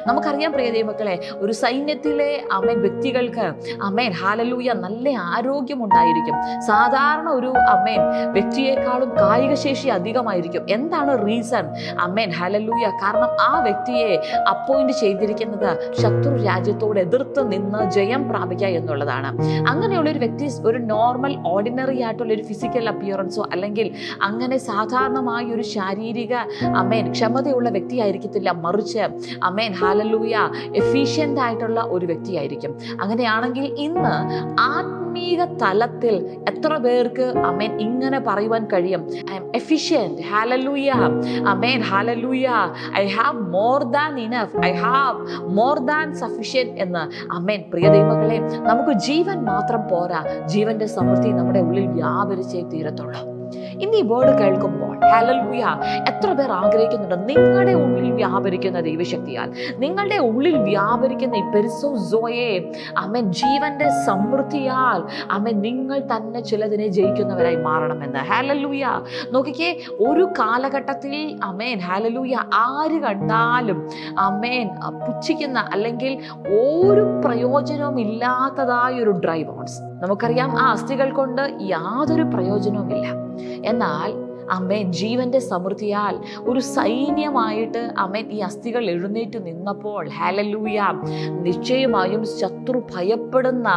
നമുക്കറിയാം പ്രിയ ദൈവമക്കളെ, ഒരു സൈന്യത്തിലെ അമേൻ വ്യക്തികൾക്ക് അമേൻ ഹല്ലേലൂയ നല്ല ആരോഗ്യം ഉണ്ടായിരിക്കും. സാധാരണ ഒരു അമേൻ വ്യക്തിയെക്കാളും കായിക ശേഷി അധികമായിരിക്കും. എന്താണ് റീസൺ? അമേൻ ഹല്ലേലൂയ. കാരണം ആ വ്യക്തിയെ അപ്പോയിന്റ് ചെയ്തിരിക്കുന്നത് ശത്രു രാജ്യത്തോട് എതിർത്ത് നിന്ന് ജയം പ്രാപിക്കുക എന്നുള്ളതാണ്. അങ്ങനെയുള്ള ഒരു വ്യക്തി ഒരു നോർമൽ ഓർഡിനറി ആയിട്ടുള്ള ഒരു ഫിസിക്കൽ അപ്പിയറൻസോ അല്ലെങ്കിൽ അങ്ങനെ സാധാരണമായ ഒരു ശാരീരിക അമേൻ ക്ഷമതയുള്ള വ്യക്തി ആയിരിക്കത്തില്ല. മറിച്ച് അമേൻ ഹല്ലേലൂയ എഫിഷ്യന്റ് ആയിട്ടുള്ള ഒരു വ്യക്തിയായിരിക്കും. അങ്ങനെയാണെങ്കിൽ ഇന്ന് ആത്മീക തലത്തിൽ എത്ര പേർക്ക് അമേൻ ഇങ്ങനെ പറയുവാൻ കഴിയും? I M efficient. Hallelujah. Amen hallelujah. I have more than enough, I have more than sufficient എന്ന്. അമേൻ. പ്രിയ ദൈവമക്കളെ, നമുക്ക് ജീവൻ മാത്രം പോരാ, ജീവന്റെ സമൃദ്ധി നമ്മുടെ ഉള്ളിൽ വ്യാപരിച്ചേ തീരത്തുള്ളൂ. ഇന്ന് ഈ വേർഡ് കേൾക്കുമ്പോൾ ഹല്ലേലൂയ എത്ര പേർ ആഗ്രഹിക്കുന്നുണ്ട് നിങ്ങളുടെ ഉള്ളിൽ വ്യാപരിക്കുന്ന ദൈവശക്തിയാൽ, നിങ്ങളുടെ ഉള്ളിൽ വ്യാപരിക്കുന്ന ഈ പെരിസോസോയെ അമേൻ ജീവന്റെ സമൃദ്ധിയാൽ അമേൻ നിങ്ങൾ തന്നെ ചിലതിനെ ജയിക്കുന്നവരായി മാറണമെന്ന്. ഹല്ലേലൂയ. നോക്കിക്കേ, ഒരു കാലഘട്ടത്തിൽ അമേൻ ഹല്ലേലൂയ ആര് കണ്ടാലും അമേൻ പുച്ഛിക്കുന്ന അല്ലെങ്കിൽ ഒരു പ്രയോജനവും ഇല്ലാത്തതായ ഒരു ഡ്രൈ ബോൺസ്. നമുക്കറിയാം ആ അസ്ഥികൾ കൊണ്ട് യാതൊരു പ്രയോജനവുമില്ല. എന്നാൽ അമേൻ ജീവന്റെ സമൃദ്ധിയാൽ ഒരു സൈന്യമായിട്ട് അമേൻ ഈ അസ്ഥികൾ എഴുന്നേറ്റ് നിന്നപ്പോൾ ഹല്ലേലൂയ നിശ്ചയമായും ശത്രു ഭയപ്പെടുന്ന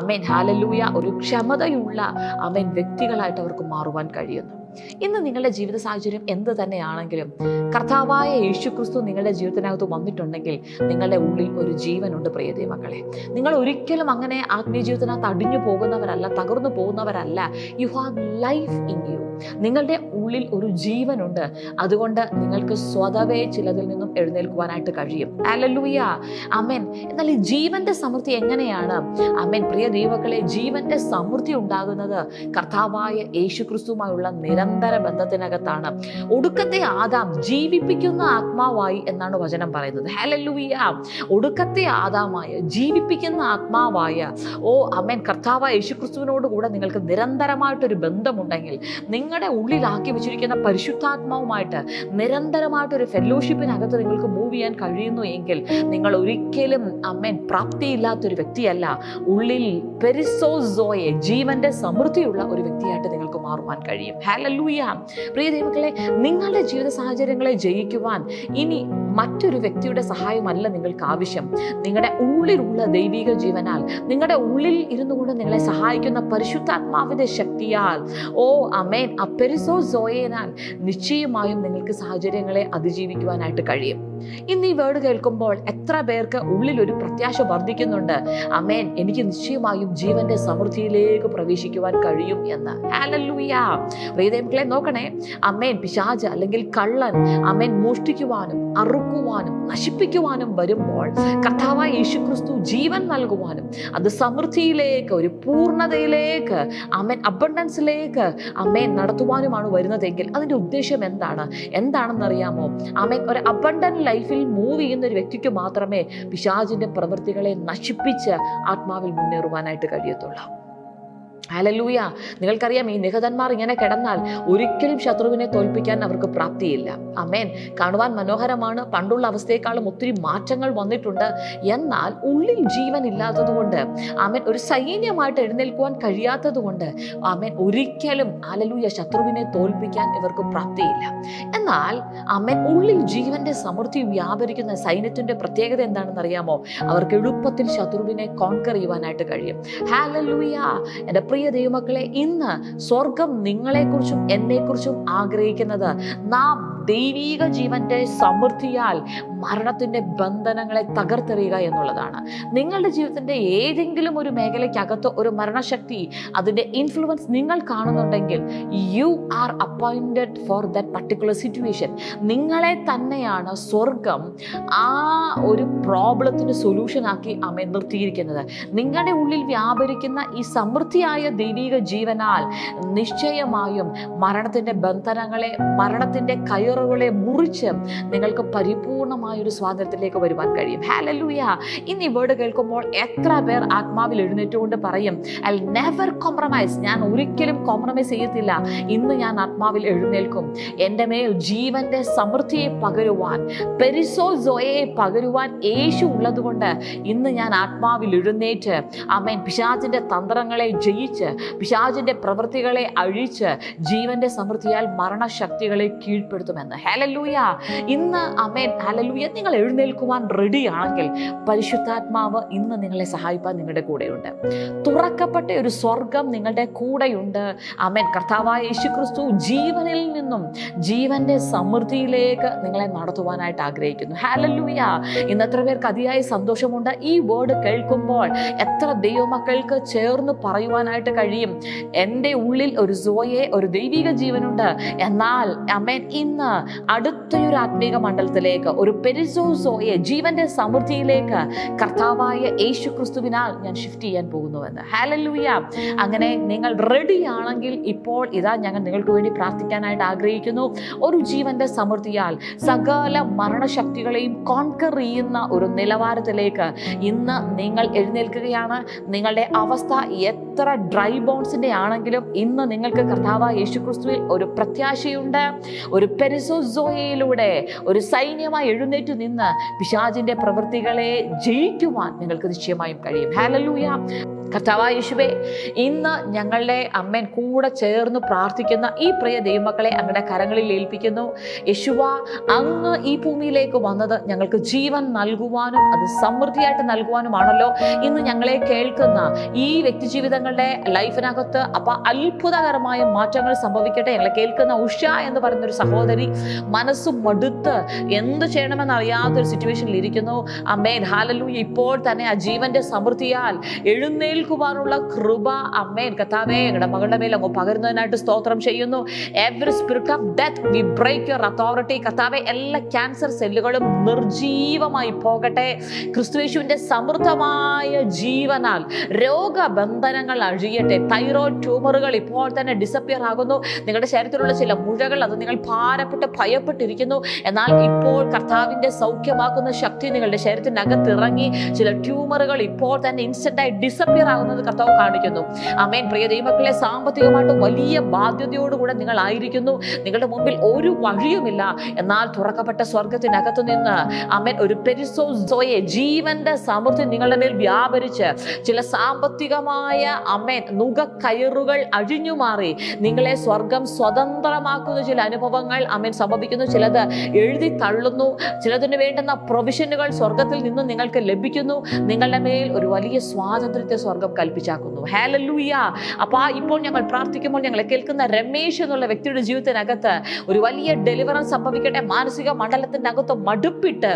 അമേൻ ഹല്ലേലൂയ ഒരു ക്ഷമതയുള്ള അമേൻ വ്യക്തികളായിട്ട് അവർക്ക് മാറുവാൻ കഴിയുന്നു. ഇന്ന് നിങ്ങളുടെ ജീവിത സാഹചര്യം എന്ത് തന്നെയാണെങ്കിലും കർത്താവായ യേശുക്രിസ്തു നിങ്ങളുടെ ജീവിതത്തിനകത്ത് വന്നിട്ടുണ്ടെങ്കിൽ നിങ്ങളുടെ ഉള്ളിൽ ഒരു ജീവനുണ്ട് പ്രിയ ദൈവമക്കളെ. നിങ്ങൾ ഒരിക്കലും അങ്ങനെ ആത്മീയ ജീവിതത്തിനകത്ത് അടിഞ്ഞു പോകുന്നവരല്ല, തകർന്നു പോകുന്നവരല്ല. You have life in you. നിങ്ങളുടെ ഉള്ളിൽ ഒരു ജീവനുണ്ട്. അതുകൊണ്ട് നിങ്ങൾക്ക് സ്വതവേ ചിലതിൽ നിന്നും എഴുന്നേൽക്കുവാനായിട്ട് കഴിയും. ഹല്ലേലൂയ ആമേൻ. എന്നാൽ ഈ ജീവന്റെ സമൃദ്ധി എങ്ങനെയാണ്? ആമേൻ. പ്രിയ ദൈവമക്കളെ, ജീവന്റെ സമൃദ്ധി ഉണ്ടാകുന്നത് കർത്താവായ യേശുക്രിസ്തുവുമായുള്ള നിരന്തര ബന്ധത്തിനകത്താണ്. ഒടുക്കത്തെ ആദാം ജീവിപ്പിക്കുന്ന ആത്മാവായി എന്നാണ് വചനം പറയുന്നത്. ഹല്ലേലൂയ. ഒടുക്കത്തെ ആദാമായ ജീവിപ്പിക്കുന്ന ആത്മാവായ ആമേൻ കർത്താവായ യേശുക്രിസ്തുവിനോട് കൂടെ നിങ്ങൾക്ക് നിരന്തരമായിട്ടൊരു ബന്ധമുണ്ടെങ്കിൽ, നിങ്ങളുടെ ഉള്ളിലാക്കി വെച്ചിരിക്കുന്ന പരിശുദ്ധാത്മാവുമായിട്ട് നിരന്തരമായിട്ടൊരു ഫെലോഷിപ്പിനകത്ത് നിങ്ങൾക്ക് മൂവ് ചെയ്യാൻ കഴിയുന്നു എങ്കിൽ നിങ്ങൾ ഒരിക്കലും അമ്മേൻ പ്രാപ്തിയില്ലാത്തൊരു വ്യക്തിയല്ല. ഉള്ളിൽ പെരിസോസോയെ ജീവന്റെ സമൃദ്ധിയുള്ള ഒരു വ്യക്തിയായിട്ട് നിങ്ങൾക്ക് മാറുവാൻ കഴിയും. ഹല്ലേലൂയ. പ്രിയ ദൈവമക്കളെ, നിങ്ങളുടെ ജീവിത സാഹചര്യങ്ങളെ ജയിക്കുവാൻ ഇനി മറ്റൊരു വ്യക്തിയുടെ സഹായമല്ല നിങ്ങൾക്ക് ആവശ്യം. നിങ്ങളുടെ ഉള്ളിലുള്ള ദൈവിക ജീവനാൽ, നിങ്ങളുടെ ഉള്ളിൽ ഇരുന്നു കൊണ്ട് നിങ്ങളെ സഹായിക്കുന്ന പരിശുദ്ധാത്മാവിന്റെ ശക്തിയാൽ അമേൻ അപ്പെരിസോസോയേനാൽ നിശ്ചയമായും നിങ്ങൾക്ക് സാഹചര്യങ്ങളെ അതിജീവിക്കുവാനായിട്ട് കഴിയും. ഇന്ന് ഈ വേർഡ് കേൾക്കുമ്പോൾ എത്ര പേർക്ക് ഉള്ളിലൊരു പ്രത്യാശ വർദ്ധിക്കുന്നുണ്ട്? അമേൻ, എനിക്ക് നിശ്ചയമായും ജീവന്റെ സമൃദ്ധിയിലേക്ക് പ്രവേശിക്കുവാൻ കഴിയും എന്ന്. ഹല്ലേലൂയ. പ്രിയദൈവമക്കളെ നോക്കണേ, അമേൻ പിശാച് അല്ലെങ്കിൽ കള്ളൻ അമേൻ മോഷ്ടിക്കുവാനും അറുക്കുവാനും നശിപ്പിക്കുവാനും വരുമ്പോൾ കർത്താവായ യേശുക്രിസ്തു ജീവൻ നൽകുവാനും അത് സമൃദ്ധിയിലേക്ക്, ഒരു പൂർണ്ണതയിലേക്ക്, അമേൻ അബണ്ടൻസിലേക്ക് അമേൻ നടത്തുവാനുമാണ് വരുന്നതെങ്കിൽ അതിന്റെ ഉദ്ദേശം എന്താണെന്നറിയാമോ? അമേൻ ഒരു അബണ്ടന്റ് ലൈഫിൽ മൂവ് ചെയ്യുന്ന ഒരു വ്യക്തിക്ക് മാത്രമേ പിശാചിന്റെ പ്രവൃത്തികളെ നശിപ്പിച്ച് ആത്മാവിൽ മുന്നേറുവാനായിട്ട് കഴിയത്തുള്ളൂ. ഹല്ലേലൂയ. നിങ്ങൾക്കറിയാം, ഈ നിഹതന്മാർ ഇങ്ങനെ കിടന്നാൽ ഒരിക്കലും ശത്രുവിനെ തോൽപ്പിക്കാൻ അവർക്ക് പ്രാപ്തിയില്ല. ആമേൻ. കാണുവാൻ മനോഹരമാണ്, പണ്ടുള്ള അവസ്ഥയെക്കാളും ഒത്തിരി മാറ്റങ്ങൾ വന്നിട്ടുണ്ട്. എന്നാൽ ഉള്ളിൽ ജീവൻ ഇല്ലാത്തത് കൊണ്ട്, ആമേൻ ഒരു സൈന്യമായിട്ട് എഴുന്നേൽക്കുവാൻ കഴിയാത്തത് കൊണ്ട്, ആമേൻ ഒരിക്കലും ഹല്ലേലൂയ ശത്രുവിനെ തോൽപ്പിക്കാൻ ഇവർക്ക് പ്രാപ്തിയില്ല. എന്നാൽ ആമേൻ ഉള്ളിൽ ജീവന്റെ സമൃദ്ധി വ്യാപരിക്കുന്ന സൈന്യത്തിന്റെ പ്രത്യേകത എന്താണെന്ന് അറിയാമോ? അവർക്ക് എളുപ്പത്തിൽ ശത്രുവിനെ കോൺകർ ചെയ്യുവാനായിട്ട് കഴിയും. ഹല്ലേലൂയ. എൻ്റെ പ്രിയ ദൈവമക്കളെ, ഇന്ന് സ്വർഗം നിങ്ങളെക്കുറിച്ചും എന്നെക്കുറിച്ചും ആഗ്രഹിക്കുന്നത് നാം ദൈവീക ജീവന്റെ സമൃദ്ധിയാൽ മരണത്തിന്റെ ബന്ധനങ്ങളെ തകർത്തെറിയുക എന്നുള്ളതാണ്. നിങ്ങളുടെ ജീവിതത്തിന്റെ ഏതെങ്കിലും ഒരു മേഖലയ്ക്കകത്ത് ഒരു മരണശക്തി, അതിന്റെ ഇൻഫ്ലുവൻസ് നിങ്ങൾ കാണുന്നുണ്ടെങ്കിൽ, you are appointed for that particular situation. നിങ്ങളെ തന്നെയാണ് സ്വർഗം ആ ഒരു പ്രോബ്ലത്തിന് സൊല്യൂഷൻ ആക്കി നിർത്തിയിരിക്കുന്നത്. നിങ്ങളുടെ ഉള്ളിൽ വ്യാപരിക്കുന്ന ഈ സമൃദ്ധിയായ ദൈവിക ജീവനാൽ നിശ്ചയമായും മരണത്തിന്റെ ബന്ധനങ്ങളെ, മരണത്തിന്റെ കയറുകളെ മുറിച്ച് നിങ്ങൾക്ക് പരിപൂർണമായൊരു സ്വാതന്ത്ര്യത്തിലേക്ക് വരുവാൻ കഴിയും. ഹല്ലേലൂയ. ഇന്ന് ഈ വേർഡ് കേൾക്കുമ്പോൾ എത്ര പേർ ആത്മാവിൽ എഴുന്നേറ്റുകൊണ്ട് പറയും, ഐ നെവർ കോംപ്രമൈസ്, ഞാൻ ഒരിക്കലും കോംപ്രമൈസ് ചെയ്യത്തില്ല. ഇന്ന് ഞാൻ ആത്മാവിൽ എഴുന്നേൽക്കും. എൻ്റെ മേൽ ജീവന്റെ സമൃദ്ധിയെ പകരുവാൻ, പെരിസോസോയെ പകരുവാൻ യേശു ഉള്ളതുകൊണ്ട് ഇന്ന് ഞാൻ ആത്മാവിൽ എഴുന്നേറ്റ് ആമേൻ പിശാചിന്റെ തന്ത്രങ്ങളെ ജയിച്ച്, പിശാചിന്റെ പ്രവൃത്തികളെ അഴിച്ച് ജീവന്റെ സമൃദ്ധിയാൽ മരണശക്തികളെ കീഴ്പ്പെടുത്തുമെന്ന്. ഹല്ലേലൂയ. ഇന്ന് ആമേൻ ഹല്ലേലൂയ. നിങ്ങൾ എഴുന്നേൽക്കുവാൻ റെഡിയാണെങ്കിൽ പരിശുദ്ധാത്മാവ് ഇന്ന് നിങ്ങളെ സഹായിപ്പാൻ നിങ്ങളുടെ കൂടെയുണ്ട്. തുറക്കപ്പെട്ട ഒരു സ്വർഗം നിങ്ങളുടെ കൂടെയുണ്ട്. ആമേൻ. കർത്താവായ യേശുക്രിസ്തു ജീവനിൽ നിന്നും ജീവന്റെ സമൃദ്ധിയിലേക്ക് നിങ്ങളെ നടത്തുവാനായിട്ട് ആഗ്രഹിക്കുന്നു. ഹല്ലേലൂയ. ഇന്ന് എത്ര പേർക്ക് അതിയായ സന്തോഷമുണ്ട് ഈ വേർഡ് കേൾക്കുമ്പോൾ? എത്ര ദൈവമക്കൾക്ക് ചേർന്ന് പറയുവാനായിട്ട് കഴിയും, എൻ്റെ ഉള്ളിൽ ഒരു സോയെ, ഒരു ദൈവിക ജീവനുണ്ട്. എന്നാൽ ആമേൻ ഇന്ന് അടുത്തൊരു ആത്മീക മണ്ഡലത്തിലേക്ക്, ഒരു പെരിസോസോയെ ജീവന്റെ സമൃദ്ധിയിലേക്ക് കർത്താവായ യേശുക്രിസ്തുവിനാൽ ഞാൻ ഷിഫ്റ്റ് ചെയ്യാൻ പോകുന്നുവെന്ന്. ഹല്ലേലൂയ. അങ്ങനെ നിങ്ങൾ റെഡിയാണെങ്കിൽ ഇപ്പോൾ ഇതാ ഞങ്ങൾ നിങ്ങൾക്ക് വേണ്ടി പ്രാർത്ഥിക്കാനായിട്ട് ആഗ്രഹിക്കുന്നു. ഒരു ജീവന്റെ സമൃദ്ധിയാൽ സകല മരണശക്തികളെയും കോൺകർ ചെയ്യുന്ന ഒരു നിലവാരത്തിലേക്ക് ഇന്ന് നിങ്ങൾ എഴുന്നേൽക്കുകയാണ്. നിങ്ങളുടെ അവസ്ഥ എത്ര ഡ്രൈ ബോൺസിന്റെ ആണെങ്കിലും ഇന്ന് നിങ്ങൾക്ക് കർത്താവായ യേശുക്രിസ്തുവിൽ ഒരു പ്രത്യാശയുണ്ട്. ഒരു പെരിസോസോയിലൂടെ ഒരു സൈന്യമായി എഴുന്നേറ്റ് നിന്ന് പിശാചിന്റെ പ്രവൃത്തികളെ ജയിക്കുവാൻ നിങ്ങൾക്ക് നിശ്ചയമായും കഴിയും. ഹല്ലേലൂയ. കർത്താവായ യേശുവേ, ഇന്ന് ഞങ്ങളുടെ അമ്മൻ കൂടെ ചേർന്ന് പ്രാർത്ഥിക്കുന്ന ഈ പ്രിയ ദൈവമക്കളെ അങ്ങയുടെ കരങ്ങളിൽ ഏൽപ്പിക്കുന്നു. യേശുവ, അങ്ങ് ഈ ഭൂമിയിലേക്ക് വന്നത് ഞങ്ങൾക്ക് ജീവൻ നൽകുവാനും അത് സമൃദ്ധിയായിട്ട് നൽകുവാനുമാണല്ലോ. ഇന്ന് ഞങ്ങളെ കേൾക്കുന്ന ഈ വ്യക്തിജീവിതങ്ങളുടെ ലൈഫിനകത്ത് അത്ഭുതകരമായ മാറ്റങ്ങൾ സംഭവിക്കട്ടെ. ഞങ്ങളെ കേൾക്കുന്ന ഉഷ എന്ന് പറയുന്നൊരു സഹോദരി മനസ്സ് മടുത്ത് എന്ത് ചെയ്യണമെന്നറിയാത്തൊരു സിറ്റുവേഷനിൽ ഇരിക്കുന്നു. അമ്മേൻ, ഹല്ലേലൂയ. ഇപ്പോൾ തന്നെ ആ ജീവന്റെ സമൃദ്ധിയാൽ എഴുന്നേൽക്കുവാനുള്ള കൃപ അമ്മേൻ കർത്താവേ ഞങ്ങളുടെ മകളുടെ മേൽ അങ്ങ് പകരുന്നതിനായിട്ട് സ്തോത്രം ചെയ്യുന്നു. Every spirit of death we break your authority. കർത്താവേ, എല്ലാ ക്യാൻസർ സെല്ലുകളും നിർജീവമായി പോകട്ടെ. ക്രിസ്തുയേശുവിന്റെ സമൃദ്ധമായ ജീവനാൽ രോഗബന്ധനങ്ങൾ അഴിയട്ടെ. തൈറോയ്ഡ് ട്യൂമറുകൾ ഇപ്പോൾ തന്നെ ഡിസപ്പിയർ ആകുന്നു. നിങ്ങളുടെ ശരീരത്തിലുള്ള ചില മുഴകൾ, അത് നിങ്ങൾ ഭാരപ്പെട്ട് ഭയപ്പെട്ടിരിക്കുന്നു. എന്നാൽ ഇപ്പോൾ കർത്താവിന്റെ സൗഖ്യമാക്കുന്ന ശക്തി നിങ്ങളുടെ ശരീരത്തിനകത്ത് ഇറങ്ങി ചില ട്യൂമറുകൾ ഇപ്പോൾ തന്നെ ഇൻസ്റ്റന്റായി ഡിസപ്പിയർ ആകുന്നത് കർത്താവ് കാണിക്കുന്നു. ആമേൻ. പ്രിയ ദൈവമക്കളെ, സാമ്പത്തികമായിട്ട് വലിയ ബാധ്യതയോടുകൂടെ നിങ്ങൾ ആയിരിക്കുന്നു. നിങ്ങളുടെ മുമ്പിൽ ഒരു വഴിയുമില്ല. എന്നാൽ തുറക്കപ്പെട്ട സ്വർഗത്തിനകത്തു നിന്ന് ആമേൻ ഒരു പെരിസോസോയെ ജീവന്റെ സമൃദ്ധി നിങ്ങളുടെ മേൽ വ്യാപരിച്ച് ചില സാമ്പത്തികമായ ആമേൻ നുകക്കയറുകൾ അഴിഞ്ഞു മാറി നിങ്ങളെ സ്വർഗം സ്വതന്ത്രമാക്കുന്ന ചില അനുഭവങ്ങൾ ആമേൻ സംഭവിക്കുന്നു. ചിലത് എഴുതി തള്ളുന്നു. ചിലതിന് വേണ്ടുന്ന പ്രൊവിഷനുകൾ സ്വർഗത്തിൽ നിന്ന് നിങ്ങൾക്ക് ലഭിക്കുന്നു. നിങ്ങളുടെ മേൽ ഒരു വലിയ സ്വാതന്ത്ര്യത്തെ സ്വർഗം കൽപ്പിച്ചാക്കുന്നു. ഹല്ലേലൂയ. ഇപ്പോൾ ഞങ്ങൾ പ്രാർത്ഥിക്കുമ്പോൾ ഞങ്ങളെ കേൾക്കുന്ന രമേശ് എന്നുള്ള വ്യക്തിയുടെ ജീവിതത്തിനകത്ത് ഒരു വലിയ ഡെലിവറൻസ് സംഭവിക്കട്ടെ. മാനസിക മണ്ഡലത്തിന്റെ അകത്ത് മടുപ്പിട്ട്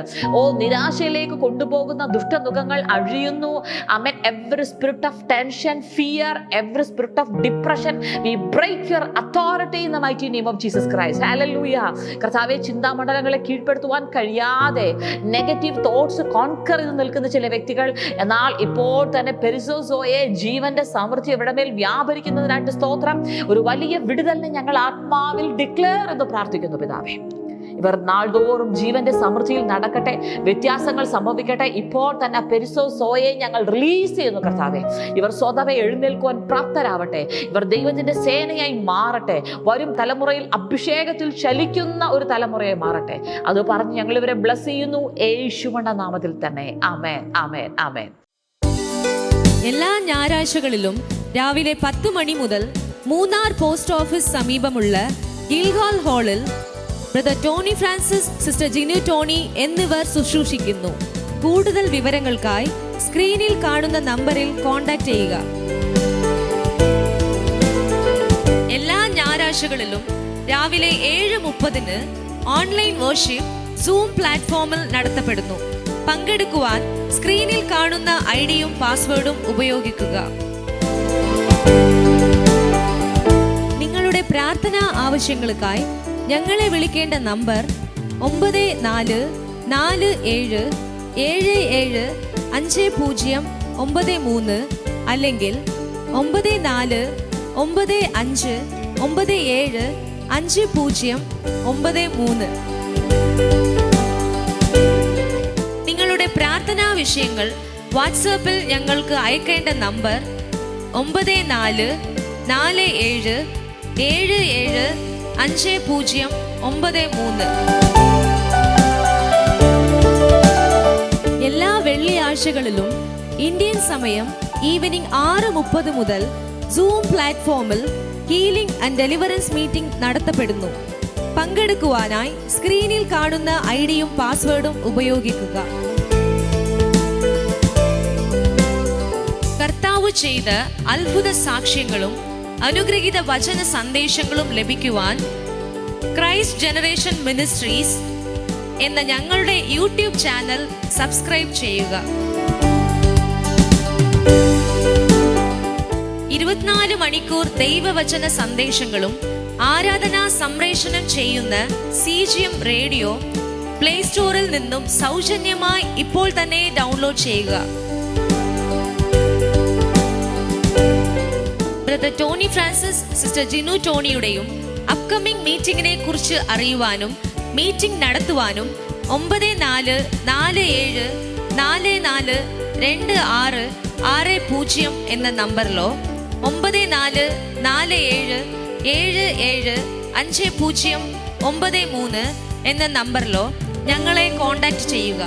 നിരാശയിലേക്ക് കൊണ്ടുപോകുന്ന ദുഷ്ടനുഖങ്ങൾ അഴിയുന്നു. Amen. Every spirit of tension, fear, every spirit of depression, we break your authority in the mighty name of Jesus Christ. Hallelujah. കർത്താവേ, ചിന്താമണ്ഡലങ്ങളെ കീഴ്പ്പെടുത്തുവാൻ കഴിയാതെ നെഗറ്റീവ് തോട്ട്സ് കോൺകർ ചെയ്ത് നിൽക്കുന്ന ചില വ്യക്തികൾ, എന്നാൽ ഇപ്പോൾ തന്നെ പെരിസോസോയെ ജീവന്റെ സമൃദ്ധി ഇവിടെ മേൽ വ്യാപരിക്കുന്നതിനായിട്ട് സ്തോത്രം. ഒരു വലിയ വിടുതലിനെ ഞങ്ങൾ ആത്മാവിൽ ഡിക്ലെയർ എന്ന് പ്രാർത്ഥിക്കുന്നു പിതാവേ. ഇവർ നാൾതോറും ജീവന്റെ സമൃദ്ധിയിൽ നടക്കട്ടെ. വ്യത്യാസങ്ങൾ സംഭവിക്കട്ടെ. ഇപ്പോൾ തന്നെ പെരിസോസോയെ ഞങ്ങൾ റിലീസ് ചെയ്യുന്നു കർത്താവേ. ഇവർ സ്വതവേ എഴുന്നേൽക്കുവാൻ പ്രാപ്തരാവട്ടെ. ഇവർ ദൈവത്തിന്റെ സേനയായി മാറട്ടെ. വരും തലമുറയിൽ അഭിഷേകത്തിൽ ചലിക്കുന്ന ഒരു തലമുറയായി മാറട്ടെ. അത് പറഞ്ഞ് ഞങ്ങൾ ഇവരെ ബ്ലസ് ചെയ്യുന്നു യേശുവിന്റെ നാമത്തിൽ തന്നെ. ആമേൻ, ആമേൻ, ആമേൻ. എല്ലാ ഞായറാഴ്ചകളിലും രാവിലെ 10 മണി മുതൽ മൂന്നാർ പോസ്റ്റ് ഓഫീസ് സമീപമുള്ള ഗിൽഹാൾ ഹാളിൽ brother Tony Francis, sister Jinu Tony എന്നിവർ ശുശ്രൂഷിക്കുന്നു. കൂടുതൽ വിവരങ്ങൾക്കായി സ്ക്രീനിൽ കാണുന്ന നമ്പറിൽ കോൺടാക്ട് ചെയ്യുക. എല്ലാ ഞായറാഴ്ചകളിലും രാവിലെ 7:30 ഓൺലൈൻ വർഷിപ്പ് സൂം പ്ലാറ്റ്ഫോമിൽ നടത്തപ്പെടുന്നു. പങ്കെടുക്കുവാൻ സ്ക്രീനിൽ കാണുന്ന ഐഡിയും പാസ്വേഡും ഉപയോഗിക്കുക. നിങ്ങളുടെ പ്രാർത്ഥനാ ആവശ്യങ്ങൾക്കായി ഞങ്ങളെ വിളിക്കേണ്ട നമ്പർ 9447775093 അല്ലെങ്കിൽ 9495975093. നിങ്ങളുടെ പ്രാർത്ഥനാ വിഷയങ്ങൾ വാട്സാപ്പിൽ ഞങ്ങൾക്ക് അയക്കേണ്ട നമ്പർ 9447775093. എല്ലാ വെള്ളിയാഴ്ചകളിലും ഇന്ത്യൻ സമയം ഈവനിംഗ് 6:30 മുതൽ സൂം പ്ലാറ്റ്ഫോമിൽ ഹീലിംഗ് ആൻഡ് ഡെലിവറൻസ് മീറ്റിംഗ് നടത്തപ്പെടുന്നു. പങ്കെടുക്കുവാനായി സ്ക്രീനിൽ കാണുന്ന ഐഡിയും പാസ്വേഡും ഉപയോഗിക്കുക. കർത്താവ് ചെയ്ത അത്ഭുത സാക്ഷ്യങ്ങളും അനുഗ്രഹീത വചന സന്ദേശങ്ങളും ലഭിക്കുവാൻ ക്രൈസ്റ്റ് ജനറേഷൻ മിനിസ്ട്രീസ് എന്ന ഞങ്ങളുടെ യൂട്യൂബ് ചാനൽ സബ്സ്ക്രൈബ് ചെയ്യുക. 24 മണിക്കൂർ ദൈവവചന സന്ദേശങ്ങളും ആരാധനാ സംപ്രേഷണം ചെയ്യുന്ന CGM റേഡിയോ പ്ലേ സ്റ്റോറിൽ നിന്നും സൗജന്യമായി ഇപ്പോൾ തന്നെ ഡൗൺലോഡ് ചെയ്യുക. Brother Tony Francis, sister Jinu ടോണിയുടെയും അപ്കമിംഗ് മീറ്റിംഗിനെ കുറിച്ച് അറിയുവാനും മീറ്റിംഗ് നടത്തുവാനും 9447442660 എന്ന നമ്പറിലോ 9447775093 എന്ന നമ്പറിലോ ഞങ്ങളെ കോൺടാക്ട് ചെയ്യുക.